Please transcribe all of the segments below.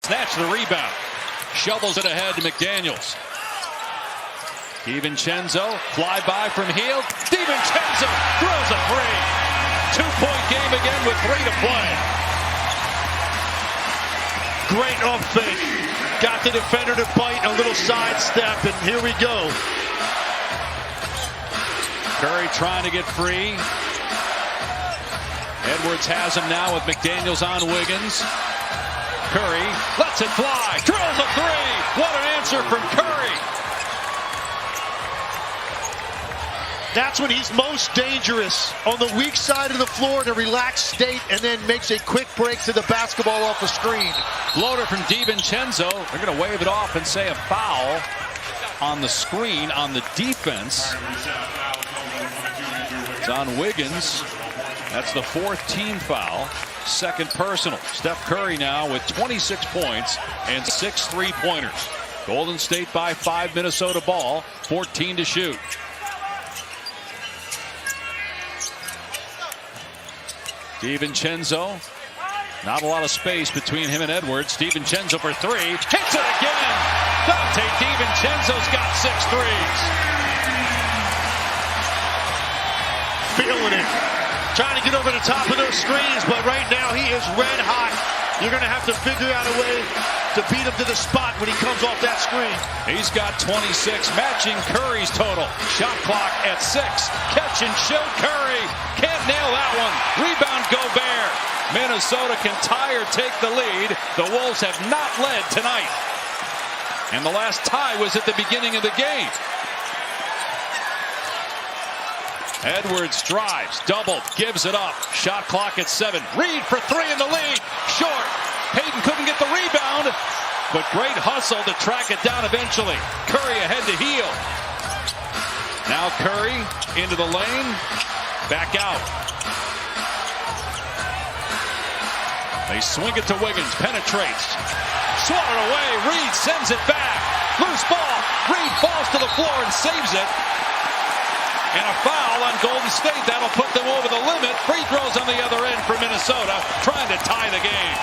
Snatch the rebound. Shovels it ahead to McDaniels. DiVincenzo, fly by from Hield. DiVincenzo throws a three. 2-point game again with 3 to play. Great off fake. Got the defender to bite, a little sidestep, and here we go. Curry trying to get free. Edwards has him now with McDaniels on Wiggins. Curry lets it fly, drills a three. What an answer from Curry. That's when he's most dangerous, on the weak side of the floor in a relaxed state, and then makes a quick break to the basketball off the screen. Floater from DiVincenzo. They're going to wave it off and say a foul on the screen on the defense. It's on Wiggins. That's the 4th team foul. 2nd personal. Steph Curry now with 26 points and 6 3-pointers. Golden State by 5, Minnesota ball, 14 to shoot. DiVincenzo, not a lot of space between him and Edwards. DiVincenzo for 3, hits it again. Dante DiVincenzo's got 6 threes. Feeling it. Trying to get over the top of those screens, but right now he is red hot. You're going to have to figure out a way to beat him to the spot when he comes off that screen. He's got 26, matching Curry's total. Shot clock at 6. Catch and shoot Curry. Can't nail that one. Rebound Gobert. Minnesota can tie or take the lead. The Wolves have not led tonight. And the last tie was at the beginning of the game. Edwards drives, doubled, gives it up. Shot clock at 7. Reed for 3 in the lead. Short. Payton couldn't get the rebound, but great hustle to track it down eventually. Curry ahead to Hield. Now Curry into the lane. Back out. They swing it to Wiggins. Penetrates. Swatted away. Reed sends it back. Loose ball. Reed falls to the floor and saves it. And a foul on Golden State. That'll put them over the limit. Free throws on the other end for Minnesota, trying to tie the game.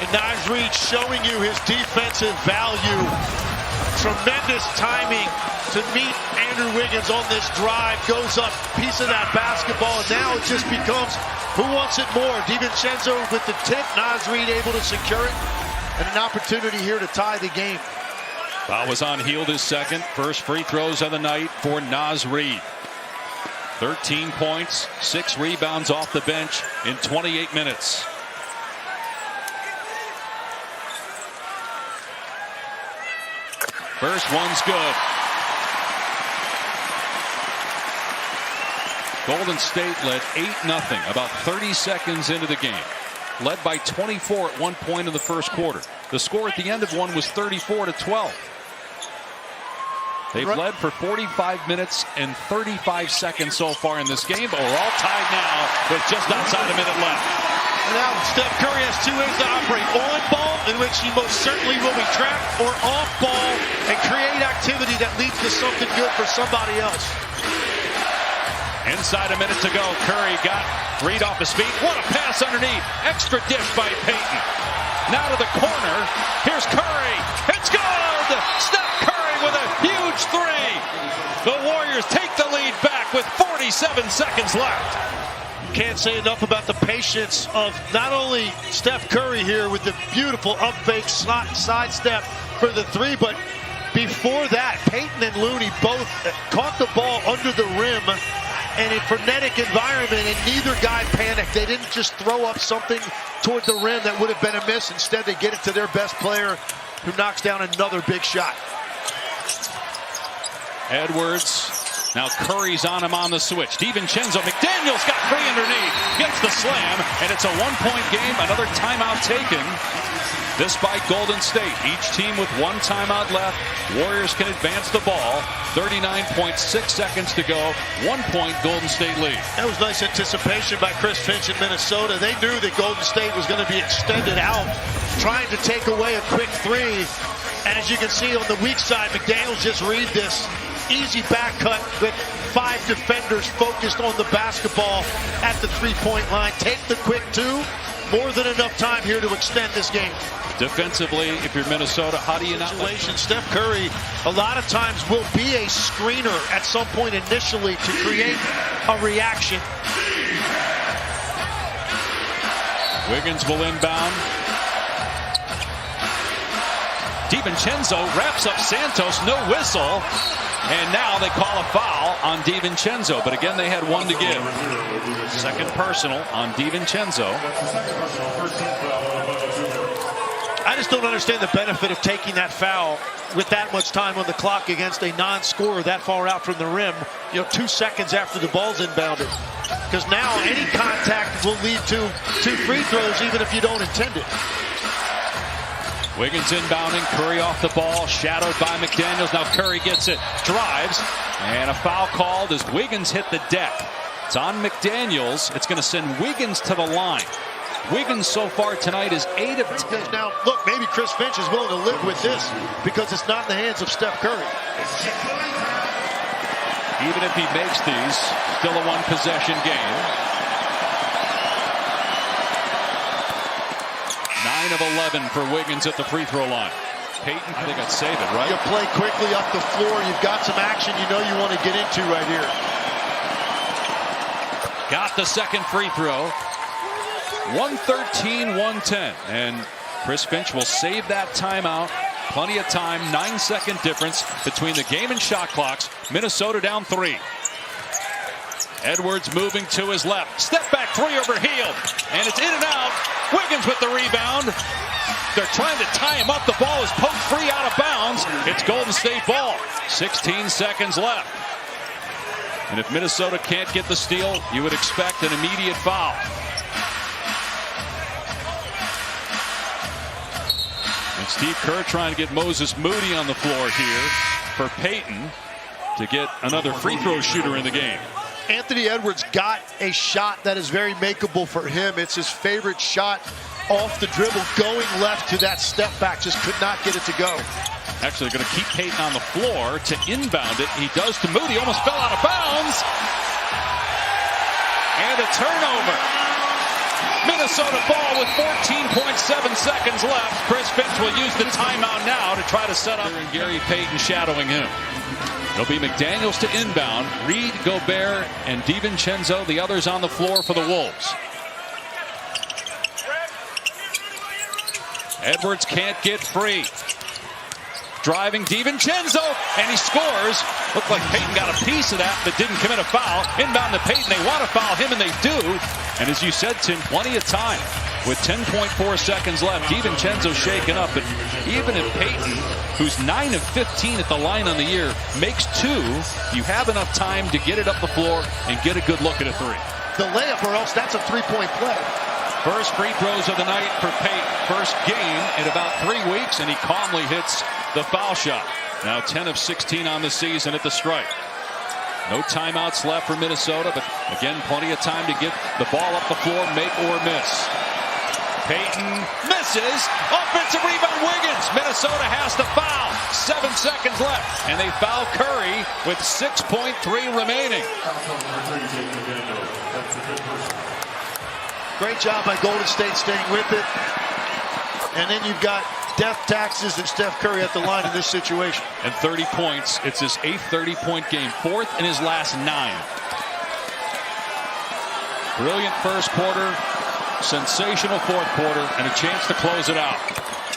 And Naz Reid showing you his defensive value. Tremendous timing to meet Andrew Wiggins on this drive. Goes up, piece of that basketball, and now it just becomes who wants it more. DiVincenzo with the tip, Naz Reid able to secure it, and an opportunity here to tie the game. Foul was on Hield, his 2nd. First free throws of the night for Naz Reid. 13 points, 6 rebounds off the bench in 28 minutes. First one's good. Golden State led 8-0 about 30 seconds into the game. Led by 24 at one point in the first quarter. The score at the end of one was 34-12. They've led for 45 minutes and 35 seconds so far in this game, but we're all tied now with just outside a minute left. Now Steph Curry has 2 ways to operate. On ball, in which he most certainly will be trapped, or off ball and create activity that leads to something good for somebody else. Inside a minute to go. Curry got Reed off his feet. What a pass underneath. Extra dish by Payton. Now to the corner. Here's Curry. It's good! Steph Curry with a huge 3. The Warriors take the lead back with 47 seconds left. Can't say enough about the patience of not only Steph Curry here with the beautiful up fake side step for the 3, but before that, Payton and Looney both caught the ball under the rim in a frenetic environment, and neither guy panicked. They didn't just throw up something toward the rim that would have been a miss. Instead, they get it to their best player, who knocks down another big shot. Edwards. Now Curry's on him on the switch. DiVincenzo. McDaniels got free underneath. Gets the slam, and it's a 1-point game. Another timeout taken. This by Golden State. Each team with 1 timeout left. Warriors can advance the ball. 39.6 seconds to go. 1-point Golden State lead. That was nice anticipation by Chris Finch in Minnesota. They knew that Golden State was going to be extended out, trying to take away a quick 3. And as you can see on the weak side, McDaniels just read this. Easy back cut with 5 defenders focused on the basketball at the three-point line. Take the quick two. More than enough time here to extend this game. Defensively, if you're Minnesota, how do you not? Steph Curry a lot of times will be a screener at some point initially to create a reaction. Wiggins will inbound. DiVincenzo wraps up Santos, no whistle. And now they call a foul on DiVincenzo. But again, they had one to give. Second personal on DiVincenzo. I just don't understand the benefit of taking that foul with that much time on the clock against a non-scorer that far out from the rim, 2 seconds after the ball's inbounded. Because now any contact will lead to 2 free throws even if you don't intend it. Wiggins inbounding, Curry off the ball, shadowed by McDaniels. Now Curry gets it, drives, and a foul called as Wiggins hit the deck. It's on McDaniels. It's going to send Wiggins to the line. Wiggins so far tonight is 8 of 10. Now, look, maybe Chris Finch is willing to live with this because it's not in the hands of Steph Curry. Even if he makes these, still a one-possession game. 9 of 11 for Wiggins at the free throw line. Payton, I think I'd save it, right? You play quickly up the floor. You've got some action you want to get into right here. Got the second free throw. 113-110. And Chris Finch will save that timeout. Plenty of time. 9-second difference between the game and shot clocks. Minnesota down 3. Edwards moving to his left. Step back 3 over Hield. And it's in and out. Wiggins with the rebound. They're trying to tie him up. The ball is poked free out of bounds. It's Golden State ball. 16 seconds left. And if Minnesota can't get the steal, you would expect an immediate foul. And Steve Kerr trying to get Moses Moody on the floor here for Payton to get another free throw shooter in the game. Anthony Edwards got a shot that is very makeable for him. It's his favorite shot off the dribble, going left to that step back. Just could not get it to go. Actually going to keep Payton on the floor to inbound it. He does to Moody. Almost fell out of bounds. And a turnover. Minnesota ball with 14.7 seconds left. Chris Finch will use the timeout now to try to set up. And Gary Payton shadowing him. It'll be McDaniels to inbound. Reed, Gobert, and DiVincenzo, the others on the floor for the Wolves. Edwards can't get free. Driving DiVincenzo, and he scores. Looked like Payton got a piece of that, but didn't commit a foul. Inbound to Payton. They want to foul him, and they do. And as you said, Tim, plenty of time. With 10.4 seconds left, DiVincenzo shaken up. But even if Payton, who's 9 of 15 at the line on the year, makes 2, you have enough time to get it up the floor and get a good look at a 3. The layup, or else that's a 3-point play. First free throws of the night for Payton. First game in about 3 weeks, and he calmly hits the foul shot. Now 10 of 16 on the season at the stripe. No timeouts left for Minnesota, but again, plenty of time to get the ball up the floor, make or miss. Payton misses. Offensive rebound, Wiggins. Minnesota has to foul. 7 seconds left, and they foul Curry with 6.3 remaining. Great job by Golden State staying with it. And then you've got death taxes and Steph Curry at the line in this situation. And 30 points. It's his 8th 30-point game. 4th in his last 9. Brilliant first quarter. Sensational fourth quarter. And a chance to close it out.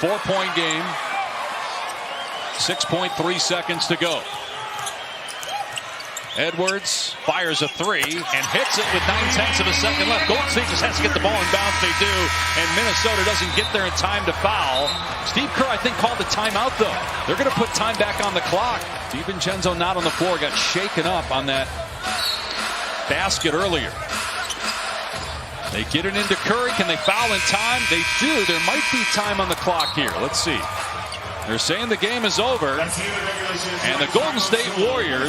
4-point game. 6.3 seconds to go. Edwards fires a 3 and hits it with 9/10 of a second left. Golden State just has to get the ball in bounds. They do, and Minnesota doesn't get there in time to foul. Steve Kerr, I think, called the timeout, though. They're going to put time back on the clock. DiVincenzo not on the floor, got shaken up on that basket earlier. They get it into Curry. Can they foul in time? They do. There might be time on the clock here. Let's see. They're saying the game is over, and the Golden State Warriors